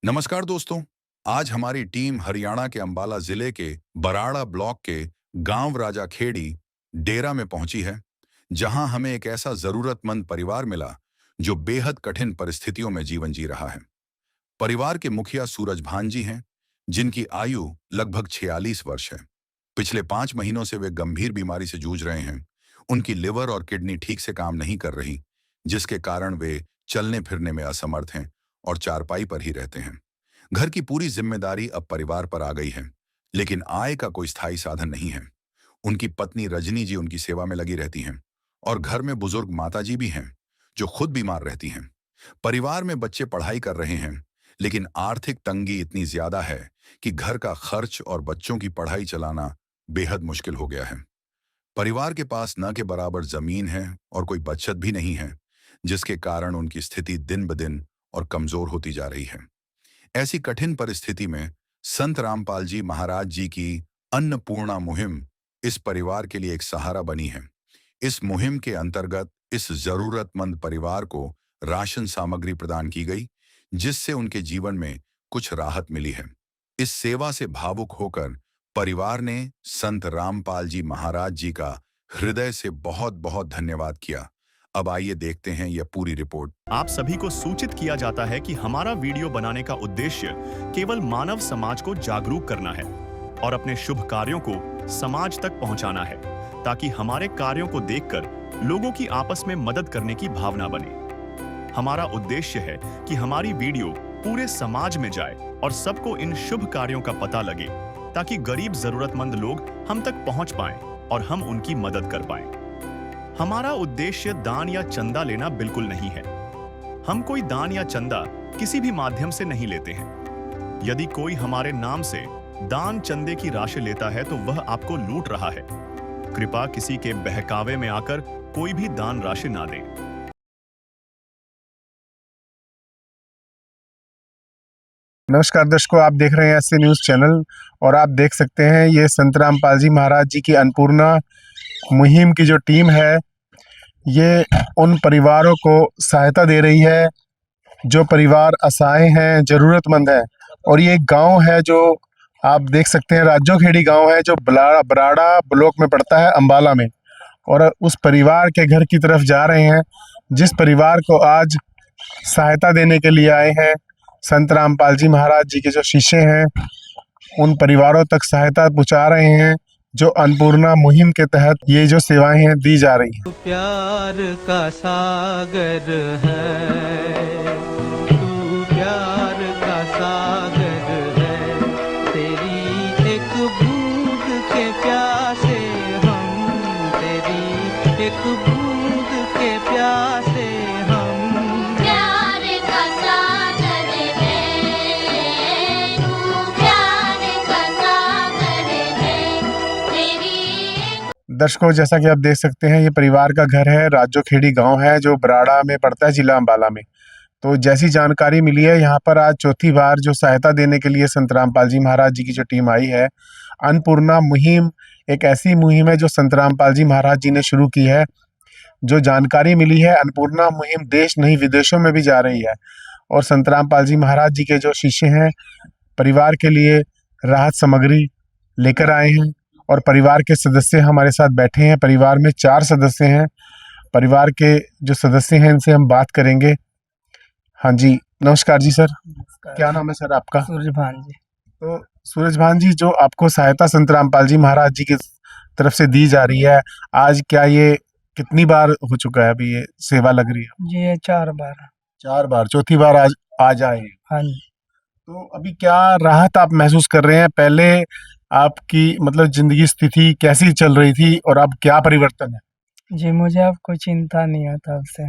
नमस्कार दोस्तों। आज हमारी टीम हरियाणा के अंबाला जिले के बराड़ा ब्लॉक के गांव राजा खेड़ी डेरा में पहुंची है, जहां हमें एक ऐसा जरूरतमंद परिवार मिला जो बेहद कठिन परिस्थितियों में जीवन जी रहा है। परिवार के मुखिया सूरज भान जी हैं, जिनकी आयु लगभग 46 वर्ष है। पिछले 5 महीनों से वे गंभीर बीमारी से जूझ रहे हैं। उनकी लिवर और किडनी ठीक से काम नहीं कर रही, जिसके कारण वे चलने फिरने में असमर्थ हैं और चारपाई पर ही रहते हैं। घर की पूरी जिम्मेदारी अब परिवार पर आ गई है, लेकिन आय का कोई स्थायी साधन नहीं है। उनकी पत्नी रजनी जी उनकी सेवा में लगी रहती हैं और घर में बुजुर्ग माता जी भी हैं, जो खुद बीमार रहती हैं। परिवार में बच्चे पढ़ाई कर रहे हैं, लेकिन आर्थिक तंगी इतनी ज्यादा है कि घर का खर्च और बच्चों की पढ़ाई चलाना बेहद मुश्किल हो गया है। परिवार के पास न के बराबर जमीन है और कोई बचत भी नहीं है, जिसके कारण उनकी स्थिति दिन ब दिन और कमजोर होती जा रही है। ऐसी कठिन परिस्थिति में संत रामपाल जी महाराज जी की अन्नपूर्णा मुहिम इस परिवार के लिए एक सहारा बनी है। इस मुहिम के अंतर्गत इस जरूरतमंद परिवार को राशन सामग्री प्रदान की गई, जिससे उनके जीवन में कुछ राहत मिली है। इस सेवा से भावुक होकर परिवार ने संत रामपाल जी महाराज जी का हृदय से बहुत बहुत धन्यवाद किया। अब आइए देखते हैं यह पूरी रिपोर्ट। आप सभी को सूचित किया जाता है कि हमारा वीडियो बनाने का उद्देश्य केवल मानव समाज को जागरूक करना है और अपने शुभ कार्यों को समाज तक पहुंचाना है, ताकि हमारे कार्यों को देखकर लोगों की आपस में मदद करने की भावना बने। हमारा उद्देश्य है कि हमारी वीडियो पूरे समाज में जाए और सबको इन शुभ कार्यों का पता लगे, ताकि गरीब जरूरतमंद लोग हम तक पहुंच पाएं और हम उनकी मदद कर पाएं। हमारा उद्देश्य दान या चंदा लेना बिल्कुल नहीं है। हम कोई दान या चंदा किसी भी माध्यम से नहीं लेते हैं। यदि कोई हमारे नाम से दान चंदे की राशि लेता है तो वह आपको लूट रहा है। कृपया किसी के बहकावे में आकर कोई भी दान राशि ना दें। नमस्कार दर्शकों, आप देख रहे हैं एसए न्यूज़ चैनल और आप देख सकते हैं ये संत रामपाल जी महाराज जी की अन्नपूर्णा मुहिम की जो टीम है, ये उन परिवारों को सहायता दे रही है जो परिवार असहाय हैं, ज़रूरतमंद हैं। और ये एक गांव है जो आप देख सकते हैं, राजोखेड़ी गांव है, जो बराड़ा ब्लॉक में पड़ता है, अंबाला में। और उस परिवार के घर की तरफ जा रहे हैं, जिस परिवार को आज सहायता देने के लिए आए हैं। संत रामपाल जी महाराज जी के जो शिष्य हैं, उन परिवारों तक सहायता पहुंचा रहे हैं, जो अन्नपूर्णा मुहिम के तहत ये जो सेवाएं हैं दी जा रही हैं। प्यार का सागर है, तू प्यार का सागर है, तेरी एक बूंद के प्यासे हम, तेरी एक बूंद के प्यासे हम। प्यार का सागर है, तू प्यार का सागर है, तेरी। दर्शकों, जैसा कि आप देख सकते हैं, ये परिवार का घर है, राजोखेड़ी गांव है, जो बराड़ा में पड़ता है, जिला अंबाला में। तो जैसी जानकारी मिली है, यहाँ पर आज चौथी बार जो सहायता देने के लिए संत रामपाल जी महाराज जी की जो टीम आई है। अन्नपूर्णा मुहिम एक ऐसी मुहिम है जो संत रामपाल जी महाराज जी ने शुरू की है। जो जानकारी मिली है, अन्नपूर्णा मुहिम देश नहीं विदेशों में भी जा रही है। और संत रामपाल जी महाराज जी के जो शिष्य हैं, परिवार के लिए राहत सामग्री लेकर आए हैं। और परिवार के सदस्य हमारे साथ बैठे हैं। परिवार में 4 सदस्य हैं। परिवार के जो सदस्य हैं, इनसे हम बात करेंगे। हाँ जी, नमस्कार जी सर। क्या नाम है सर आपका? सूरज भान जी। तो सूरज भान जी, जो आपको सहायता संत रामपाल जी महाराज जी की तरफ से दी जा रही है, आज क्या ये कितनी बार हो चुका है अभी ये सेवा लग रही है? जी ये 4 बार। 4 बार, चौथी बार आज आए हैं। हाँ जी। तो अभी क्या राहत आप महसूस कर रहे हैं? पहले आपकी मतलब जिंदगी स्थिति कैसी चल रही थी और अब क्या परिवर्तन है? जी मुझे अब कोई चिंता नहीं है तब से,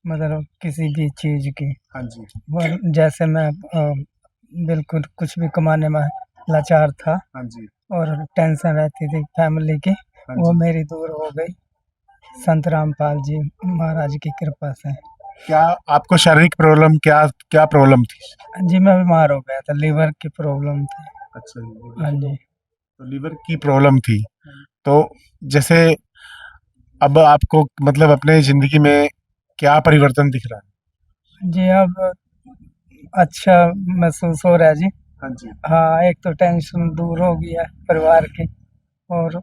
मतलब किसी भी चीज़ की। हाँ जी। जैसे मैं बिल्कुल कुछ भी कमाने में लाचार था हाँ जी। और टेंशन रहती थी फैमिली की, हाँ वो जी। मेरी दूर हो गई संत रामपाल जी महाराज की कृपा से। क्या आपको शारीरिक प्रॉब्लम, क्या प्रॉब्लम थी? जी मैं बीमार हो गया था, लीवर की प्रॉब्लम थी। अच्छा जी। हाँ जी। तो लीवर की प्रॉब्लम थी। तो जैसे अब आपको मतलब अपने जिंदगी में क्या परिवर्तन दिख रहा है? जी अब अच्छा महसूस हो रहा है जी। हाँ जी। हाँ, एक तो टेंशन दूर हो गई है परिवार की, और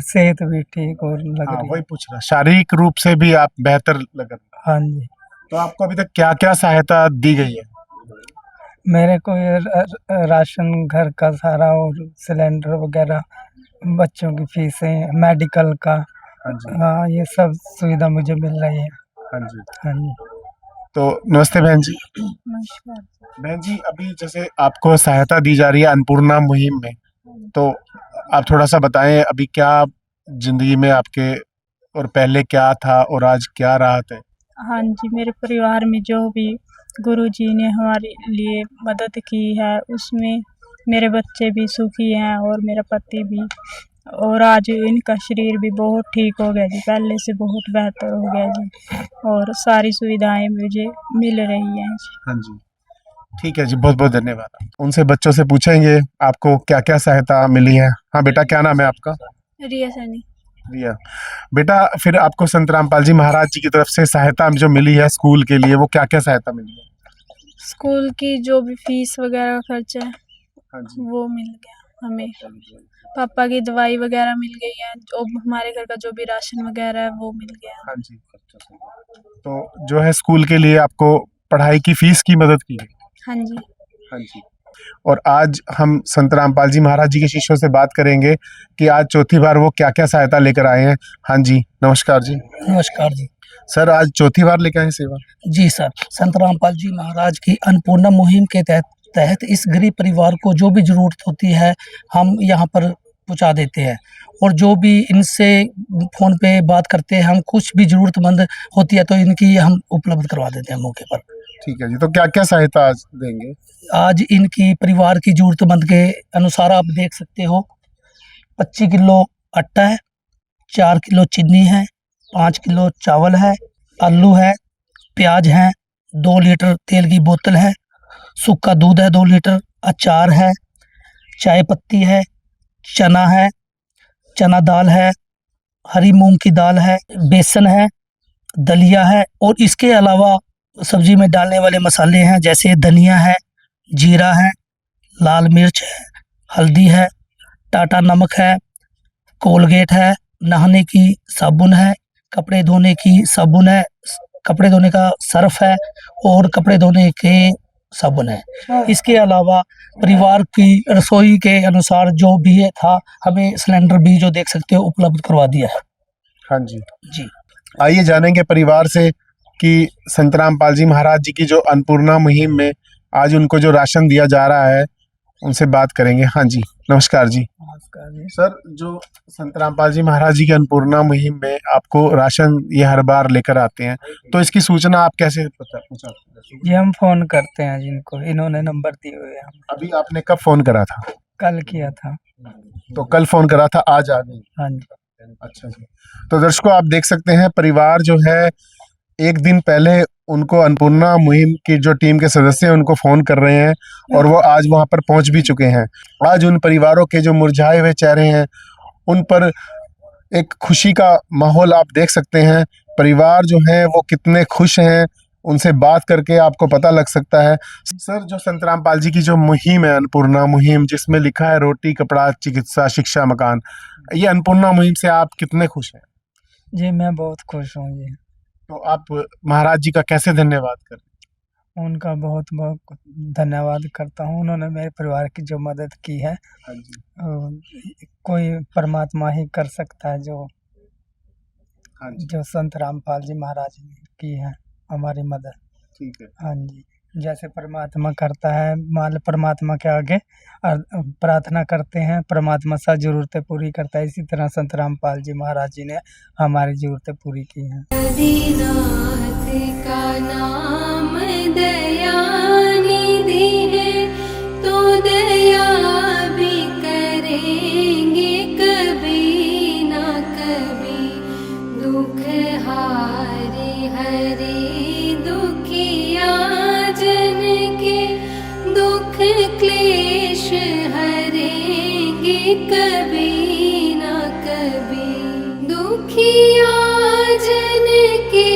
सेहत भी ठीक और लग हाँ, रही वही है। पूछ रहा, शारीरिक रूप से भी आप बेहतर लग रहे हैं। हाँ जी। तो आपको अभी तक क्या क्या सहायता दी गई है? मेरे को ये राशन घर का सारा और सिलेंडर वगैरह, बच्चों की फीसें, मेडिकल का, हाँ जी। हाँ ये सब सुविधा मुझे मिल रही है। हाँ जी। हाँ जी। तो नमस्ते बहन जी। नमस्कार। बहन जी, अभी जैसे आपको सहायता दी जा रही है अन्नपूर्णा मुहिम में, तो आप थोड़ा सा बताएं अभी क्या जिंदगी में आपके, और पहले क्या था और आज क्या राहत है? हाँ जी, मेरे परिवार में जो भी गुरुजी ने हमारे लिए मदद की है, उसमें मेरे बच्चे भी सुखी हैं और मेरा पति भी। और आज इनका शरीर भी बहुत ठीक हो गया जी, पहले से बहुत बेहतर हो गया जी, और सारी सुविधाएं मुझे मिल रही हैं जी। हाँ जी, ठीक है जी, बहुत बहुत धन्यवाद। उनसे बच्चों से पूछेंगे आपको क्या क्या सहायता मिली है। हाँ बेटा, क्या नाम है आपका? रिया सैनी। रिया। बेटा, फिर आपको संत रामपाल जी महाराज जी की तरफ से सहायता जो मिली है स्कूल के लिए, वो क्या क्या सहायता मिली है? स्कूल की जो भी फीस वगैरह का खर्चा है हाँ जी। वो मिल गया हमें। पापा की दवाई वगैरह मिल गई है, जो हमारे घर का जो भी राशन वगैरह है वो मिल गया। हाँ जी। तो जो है स्कूल के लिए आपको पढ़ाई की फीस की मदद की गई। हाँ जी। हाँ जी। और आज हम संत रामपाल जी महाराज जी के शिष्यों से बात करेंगे कि आज चौथी बार वो क्या क्या सहायता लेकर आए हैं। हाँ जी, नमस्कार जी। नमस्कार जी। सर, आज चौथी बार लेकर आए सेवा? जी सर, संत रामपाल जी महाराज की अन्नपूर्णा मुहिम के तहत इस गरीब परिवार को जो भी ज़रूरत होती है हम यहाँ पर पहुँचा देते हैं, और जो भी इनसे फ़ोन पे बात करते हैं, हम कुछ भी ज़रूरतमंद होती है तो इनकी हम उपलब्ध करवा देते हैं मौके पर। ठीक है जी, तो क्या क्या सहायता आज देंगे? आज इनकी परिवार की ज़रूरतमंद के अनुसार आप देख सकते हो, 25 किलो आटा है, 4 किलो चीनी है, 5 किलो चावल है, आलू है, प्याज है, 2 लीटर तेल की बोतल है, सूखा दूध है 2 लीटर, अचार है, चाय पत्ती है, चना है, चना दाल है, हरी मूंग की दाल है, बेसन है, दलिया है, और इसके अलावा सब्जी में डालने वाले मसाले हैं, जैसे धनिया है, जीरा है, लाल मिर्च है, हल्दी है, टाटा नमक है, कोलगेट है, नहाने की साबुन है, कपड़े धोने की साबुन है, कपड़े धोने का सर्फ है, और कपड़े धोने के साबुन है। इसके अलावा परिवार की रसोई के अनुसार जो भी है था, हमें सिलेंडर भी जो देख सकते हो उपलब्ध करवा दिया है। हाँ जी। जी। आइए जानेंगे परिवार से कि संत रामपाल जी महाराज जी की जो अन्नपूर्णा मुहिम में आज उनको जो राशन दिया जा रहा है, उनसे बात करेंगे। हाँ जी, नमस्कार जी। नमस्कार जी। सर, जो संत रामपाल जी महाराज जी की अन्नपूर्णा मुहिम में आपको राशन ये हर बार लेकर आते हैं, तो इसकी सूचना आप कैसे पहुंचाते हैं? जी हम फ़ोन करते हैं जिनको, इन्होंने नंबर दिए हुए हैं। अभी आपने कब फोन करा था? कल किया था। तो कल फोन करा था, आज आ गई? हाँ जी। अच्छा जी। तो दर्शकों, आप देख सकते हैं परिवार जो है एक दिन पहले उनको अन्नपूर्णा मुहिम की जो टीम के सदस्य हैं उनको फोन कर रहे हैं, और वो आज वहां पर पहुंच भी चुके हैं। आज उन परिवारों के जो मुरझाए हुए चेहरे हैं उन पर एक खुशी का माहौल आप देख सकते हैं। परिवार जो है वो कितने खुश हैं, उनसे बात करके आपको पता लग सकता है। सर, जो संत रामपाल जी की जो मुहिम है अन्नपूर्णा मुहिम, जिसमें लिखा है रोटी कपड़ा चिकित्सा शिक्षा मकान, ये अन्नपूर्णा मुहिम से आप कितने खुश हैं? जी मैं बहुत खुश हूँ जी। तो आप महाराज जी का कैसे धन्यवाद करें? उनका बहुत बहुत धन्यवाद करता हूँ, उन्होंने मेरे परिवार की जो मदद की है। हाँ जी। कोई परमात्मा ही कर सकता है जो हाँ जी। जो संत रामपाल जी महाराज ने की है हमारी मदद। ठीक है। हाँ जी, जैसे परमात्मा करता है, मान परमात्मा के आगे प्रार्थना करते हैं, परमात्मा सब जरूरतें पूरी करता है। इसी तरह संत रामपाल जी महाराज जी ने हमारी जरूरतें पूरी की हैं। आदिनाथ का नाम दयानिधि है, तो दया भी करेंगे कभी ना कभी। दुख हारे हरे दुखिया जन के, दुख क्लेश हरेंगे कभी ना कभी। दुखिया जन के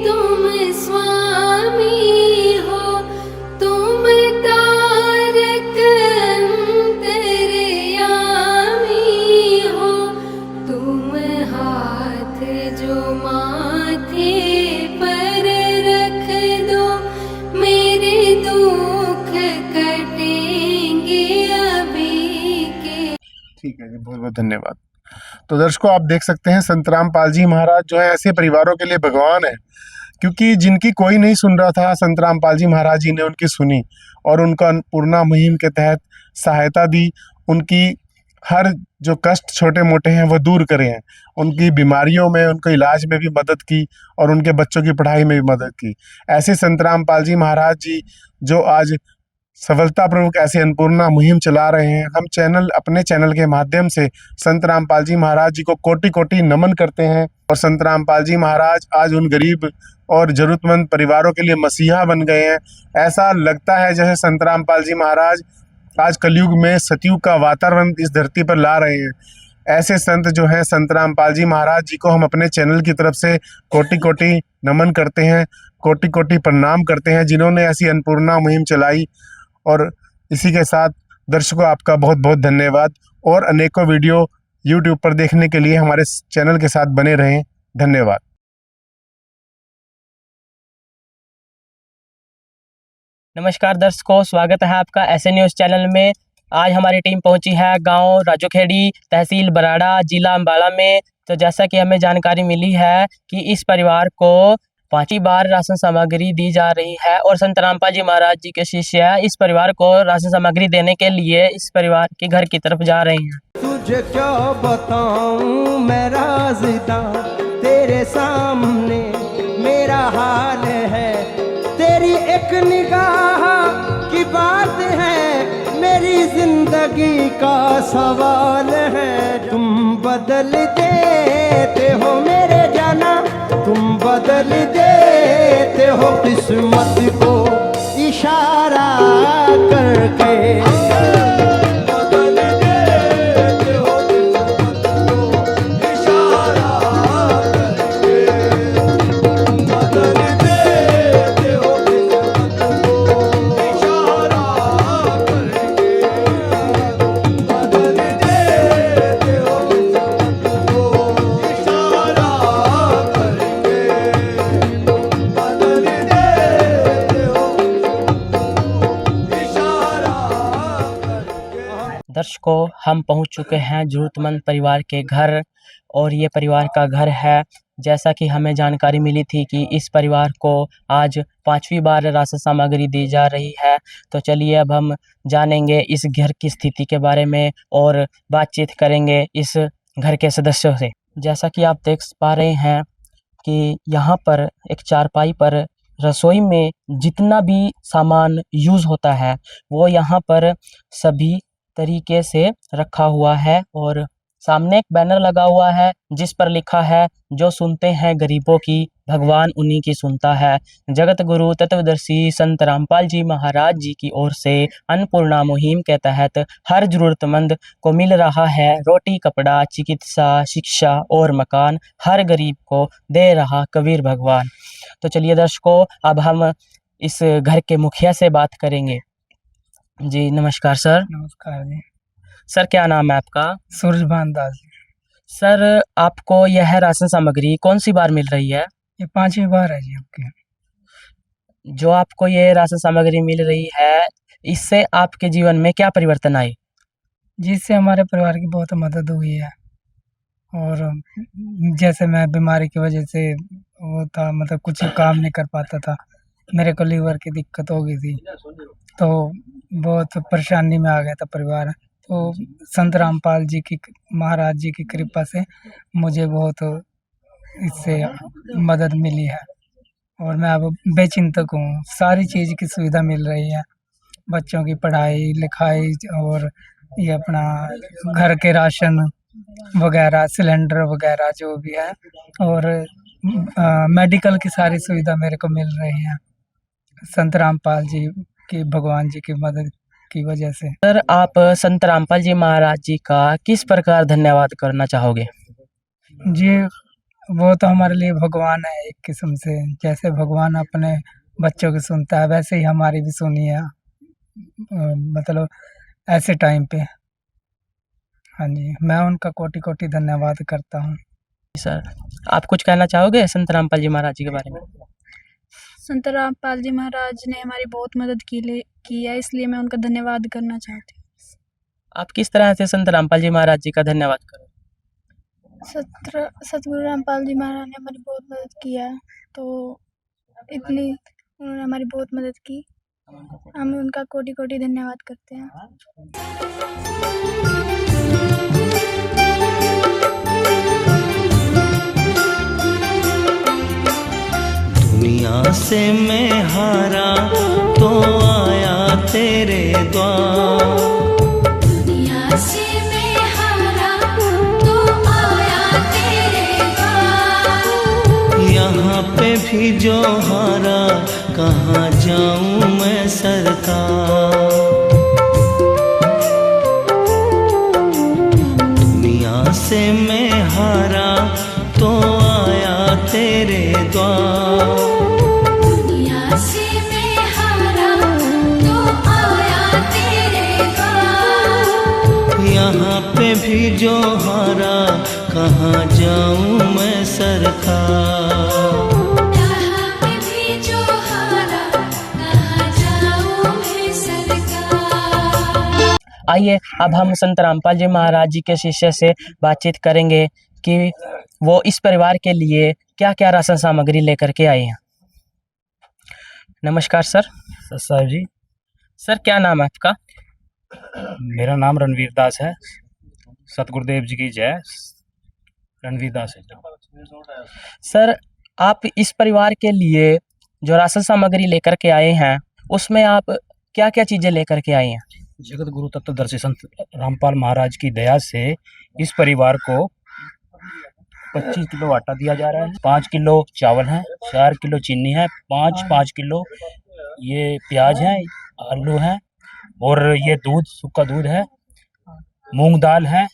तुम स्वामी हो, तो ठीक है जी, बहुत बहुत धन्यवाद। तो दर्शकों, आप देख सकते हैं संत रामपाल जी महाराज जो है ऐसे परिवारों के लिए भगवान है, क्योंकि जिनकी कोई नहीं सुन रहा था, संत रामपाल जी महाराज जी ने उनकी सुनी और उनका अन्नपूर्णा मुहिम के तहत सहायता दी। उनकी हर जो कष्ट छोटे मोटे हैं वो दूर करे हैं, उनकी बीमारियों में, उनके इलाज में भी मदद की और उनके बच्चों की पढ़ाई में भी मदद की। ऐसे संत रामपाल जी महाराज जी जो आज सफलतापूर्वक ऐसे अन्नपूर्णा मुहिम चला रहे हैं, हम अपने चैनल के माध्यम से संत रामपाल जी महाराज जी को कोटि कोटि नमन करते हैं। और संत रामपाल जी महाराज आज उन गरीब और जरूरतमंद परिवारों के लिए मसीहा बन गए हैं। ऐसा लगता है जैसे संत रामपाल जी महाराज आज कलयुग में सतयुग का वातावरण इस धरती पर ला रहे हैं। ऐसे संत जो हैं संत रामपाल जी महाराज जी को हम अपने चैनल की तरफ से कोटि कोटि नमन करते हैं, कोटि कोटि प्रणाम करते हैं, जिन्होंने ऐसी अन्नपूर्णा मुहिम चलाई। और इसी के साथ दर्शकों, आपका बहुत बहुत धन्यवाद और अनेकों वीडियो YouTube पर देखने के लिए हमारे चैनल के साथ बने रहें। धन्यवाद। नमस्कार दर्शकों, स्वागत है आपका ऐसे न्यूज़ चैनल में। आज हमारी टीम पहुंची है गांव राजोखेड़ी, तहसील बराड़ा, जिला अम्बाला में। तो जैसा कि हमें जानकारी मिली है कि इस परिवार को 5वीं बार राशन सामग्री दी जा रही है और संत रामपाल जी महाराज जी के शिष्य इस परिवार को राशन सामग्री देने के लिए इस परिवार के घर की तरफ जा रहे हैं। तुझे क्या बताऊं मैं राज़दां, तेरे सामने मेरा हाल है। तेरी एक निगाह की बात है, मेरी जिंदगी का सवाल है। तुम बदल देते हो मेरे जाना, तुम बदल देते हो किस्मत को इशारा करके। दर्शकों, हम पहुंच चुके हैं जरूरतमंद परिवार के घर और ये परिवार का घर है। जैसा कि हमें जानकारी मिली थी कि इस परिवार को आज 5वीं बार राशन सामग्री दी जा रही है। तो चलिए अब हम जानेंगे इस घर की स्थिति के बारे में और बातचीत करेंगे इस घर के सदस्यों से। जैसा कि आप देख पा रहे हैं कि यहाँ पर एक चारपाई पर रसोई में जितना भी सामान यूज़ होता है वो यहाँ पर सभी तरीके से रखा हुआ है और सामने एक बैनर लगा हुआ है जिस पर लिखा है, जो सुनते हैं गरीबों की भगवान उन्हीं की सुनता है। जगत गुरु तत्वदर्शी संत रामपाल जी महाराज जी की ओर से अन्नपूर्णा मुहिम के तहत हर जरूरतमंद को मिल रहा है रोटी, कपड़ा, चिकित्सा, शिक्षा और मकान। हर गरीब को दे रहा कबीर भगवान। तो चलिए दर्शकों, अब हम इस घर के मुखिया से बात करेंगे। जी नमस्कार सर। नमस्कार जी। सर क्या नाम है आपका? सूरजभान दास जी। सर आपको यह राशन सामग्री कौन सी बार मिल रही है? ये 5वीं बार है जी आपकी। जो आपको ये राशन सामग्री मिल रही है, इससे आपके जीवन में क्या परिवर्तन आए? जिससे हमारे परिवार की बहुत मदद हुई है। और जैसे मैं बीमारी की वजह से वो था, मतलब कुछ काम नहीं कर पाता था, मेरे को लीवर की दिक्कत हो गई थी, तो बहुत परेशानी में आ गया था परिवार। तो संत रामपाल जी की महाराज जी की कृपा से मुझे बहुत इससे मदद मिली है और मैं अब बेचिंतक हूँ। सारी चीज़ की सुविधा मिल रही है, बच्चों की पढ़ाई लिखाई और ये अपना घर के राशन वगैरह, सिलेंडर वगैरह जो भी है, और मेडिकल की सारी सुविधा मेरे को मिल रही है संत रामपाल जी की, भगवान जी की मदद की वजह से। सर आप संत रामपाल जी महाराज जी का किस प्रकार धन्यवाद करना चाहोगे? जी वो तो हमारे लिए भगवान है एक किस्म से। जैसे भगवान अपने बच्चों की सुनता है वैसे ही हमारी भी सुनी है, मतलब ऐसे टाइम पे। हाँ जी, मैं उनका कोटि कोटि धन्यवाद करता हूँ। सर आप कुछ कहना चाहोगे संत रामपाल जी महाराज जी के बारे में? संत रामपाल जी महाराज ने हमारी बहुत मदद की है, इसलिए मैं उनका धन्यवाद करना चाहती हूँ। आप किस तरह से संत रामपाल जी महाराज जी का धन्यवाद करें? सतगुरु रामपाल जी महाराज ने हमारी बहुत मदद किया है, तो इतनी उन्होंने हमारी बहुत मदद की, हम उनका कोटि कोटि धन्यवाद करते हैं। दुनिया से मैं हारा तो आया तेरे द्वार, दुनिया से मैं हारा तो आया तेरे द्वार, यहाँ पे भी जो हारा कहाँ जाऊँ मैं सरकार। दुनिया से मैं हारा तो आया तेरे द्वार, दुनिया से मैं हारा तो आया तेरे द्वार, यहाँ पे भी जो हारा कहाँ जाऊँ मैं सरकार। यहाँ पे भी जो हारा कहाँ जाऊँ मैं सरकार। आइए अब हम संत रामपाल जी महाराज जी के शिष्य से बातचीत करेंगे कि वो इस परिवार के लिए क्या क्या राशन सामग्री लेकर के आए हैं। नमस्कार सर। साहब जी, सर क्या नाम है आपका? मेरा नाम रणवीर दास है। सतगुरुदेव जी की जय। रणवीर दास है। सर आप इस परिवार के लिए जो राशन सामग्री लेकर के आए हैं उसमें आप क्या क्या चीज़ें लेकर के आए हैं? जगत गुरु तत्वदर्शी संत रामपाल महाराज की दया से इस परिवार को 25 किलो आटा दिया जा रहा है, 5 किलो चावल है, 4 किलो चीनी है, 5 किलो ये प्याज है, आलू है, और ये दूध, सूखा दूध है, मूंग दाल है,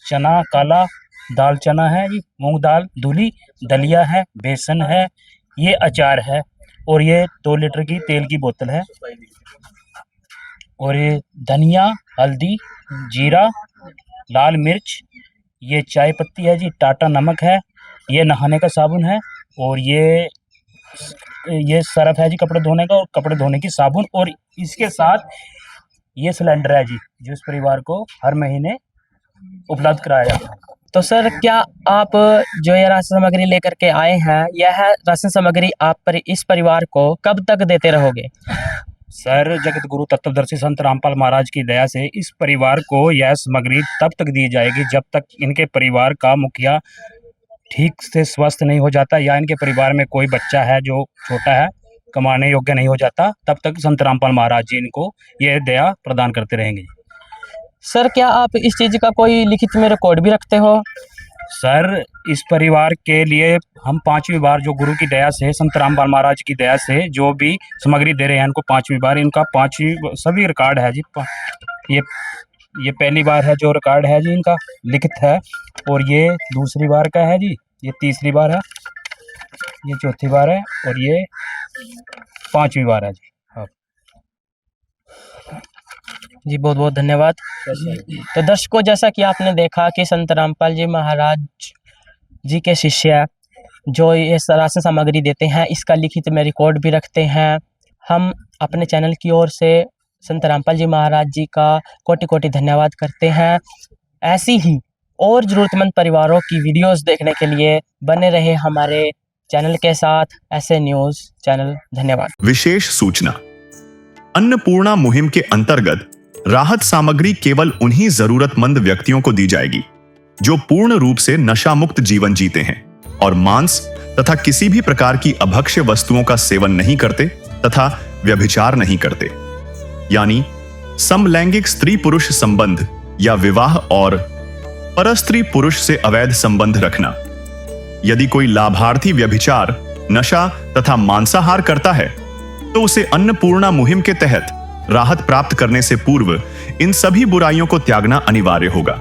चना काला दाल चना है जी, मूंग दाल धुली, दलिया है, बेसन है, ये अचार है, और ये 2 लीटर की तेल की बोतल है, और ये धनिया, हल्दी, जीरा, लाल मिर्च, ये चाय पत्ती है जी, टाटा नमक है, ये नहाने का साबुन है, और ये सरफ है जी कपड़े धोने का, और कपड़े धोने की साबुन, और इसके साथ ये सिलेंडर है जी जो इस परिवार को हर महीने उपलब्ध कराया जाता है। तो सर क्या आप जो ये राशन सामग्री लेकर के आए हैं यह राशन सामग्री आप इस परिवार को कब तक देते रहोगे? सर जगत गुरु तत्वदर्शी संत रामपाल महाराज की दया से इस परिवार को यह सामग्री तब तक दी जाएगी जब तक इनके परिवार का मुखिया ठीक से स्वस्थ नहीं हो जाता, या इनके परिवार में कोई बच्चा है जो छोटा है, कमाने योग्य नहीं हो जाता, तब तक संत रामपाल महाराज जी इनको यह दया प्रदान करते रहेंगे। सर क्या आप इस चीज़ का कोई लिखित में रिकॉर्ड भी रखते हो? सर इस परिवार के लिए हम 5वीं बार जो गुरु की दया से, संत रामपाल महाराज की दया से जो भी सामग्री दे रहे हैं इनको 5वीं बार, इनका 5वीं सभी रिकॉर्ड है जी। ये पहली बार है जो रिकॉर्ड है जी इनका लिखित है, और ये दूसरी बार का है जी, ये तीसरी बार है, ये चौथी बार है, और ये 5वीं बार है जी। हाँ जी बहुत बहुत धन्यवाद। तो दर्शकों जैसा कि आपने देखा कि संत रामपाल जी महाराज जी के शिष्य जो ये राशन सामग्री देते हैं इसका लिखित में रिकॉर्ड भी रखते हैं। हम अपने चैनल की ओर से संत रामपाल जी महाराज जी का कोटि कोटि धन्यवाद करते हैं। ऐसी ही और ज़रूरतमंद परिवारों की वीडियोस देखने के लिए बने रहे हमारे चैनल के साथ, ऐसे न्यूज़ चैनल। धन्यवाद। विशेष सूचना, अन्नपूर्णा मुहिम के अंतर्गत राहत सामग्री केवल उन्हीं जरूरतमंद व्यक्तियों को दी जाएगी जो पूर्ण रूप से नशा मुक्त जीवन जीते हैं और मांस तथा किसी भी प्रकार की अभक्ष्य वस्तुओं का सेवन नहीं करते तथा व्यभिचार नहीं करते, यानी समलैंगिक स्त्री पुरुष संबंध या विवाह और परस्त्री पुरुष से अवैध संबंध रखना। यदि कोई लाभार्थी व्यभिचार, नशा तथा मांसाहार करता है तो उसे अन्नपूर्णा मुहिम के तहत राहत प्राप्त करने से पूर्व इन सभी बुराइयों को त्यागना अनिवार्य होगा।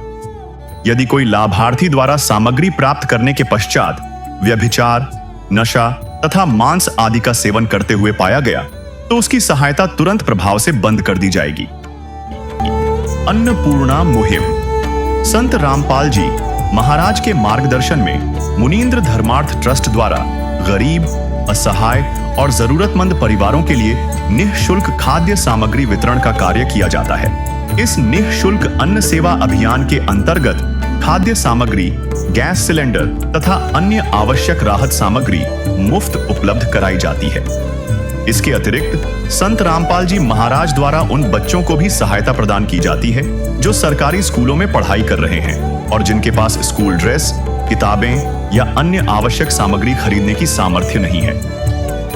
यदि कोई लाभार्थी द्वारा सामग्री प्राप्त करने के पश्चात व्यभिचार, नशा तथा मांस आदि का सेवन करते हुए पाया गया तो उसकी सहायता तुरंत प्रभाव से बंद कर दी जाएगी। अन्नपूर्णा मुहिम संत रामपाल जी महाराज के मार्गदर्शन में मुनींद्र धर्मार्थ ट्रस्ट द्वारा गरीब, असहाय और जरूरतमंद परिवारों के लिए निःशुल्क खाद्य सामग्री वितरण का कार्य किया जाता है। इस निःशुल्क अन्न सेवा अभियान के अंतर्गत खाद्य सामग्री, गैस सिलेंडर तथा अन्य आवश्यक राहत सामग्री मुफ्त उपलब्ध कराई जाती है। इसके अतिरिक्त संत रामपाल जी महाराज द्वारा उन बच्चों को भी सहायता प्रदान की जाती है जो सरकारी स्कूलों में पढ़ाई कर रहे हैं और जिनके पास स्कूल ड्रेस, किताबें या अन्य आवश्यक सामग्री खरीदने की सामर्थ्य नहीं है।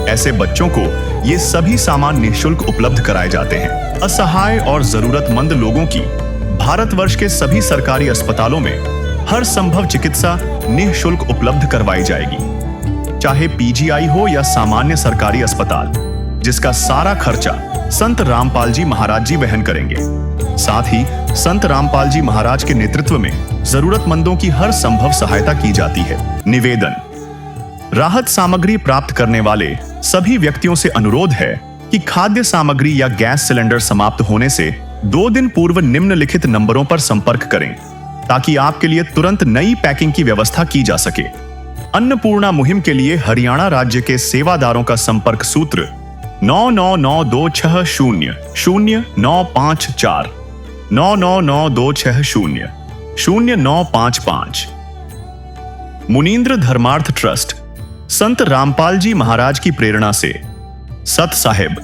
ऐसे बच्चों को ये सभी सामान निःशुल्क उपलब्ध कराए जाते हैं। असहाय और जरूरतमंद लोगों की भारतवर्ष के सभी सरकारी अस्पतालों में हर संभव चिकित्सा निःशुल्क उपलब्ध करवाई जाएगी, चाहे पीजीआई हो या सामान्य सरकारी अस्पताल, जिसका सारा खर्चा संत रामपाल जी महाराज जी वहन करेंगे। साथ ही संत रामपाल जी महाराज के नेतृत्व में जरूरतमंदों की हर संभव सहायता की जाती है। निवेदन: राहत सामग्री प्राप्त करने वाले सभी व्यक्तियों से अनुरोध है कि खाद्य सामग्री या गैस सिलेंडर समाप्त होने से 2 दिन पूर्व निम्नलिखित नंबरों पर संपर्क करें ताकि आपके लिए तुरंत नई पैकिंग की व्यवस्था की जा सके। अन्नपूर्णा मुहिम के लिए हरियाणा राज्य के सेवादारों का संपर्क सूत्र 9992600954 9992600955। मुनींद्र धर्मार्थ ट्रस्ट संत रामपाल जी महाराज की प्रेरणा से सत साहिब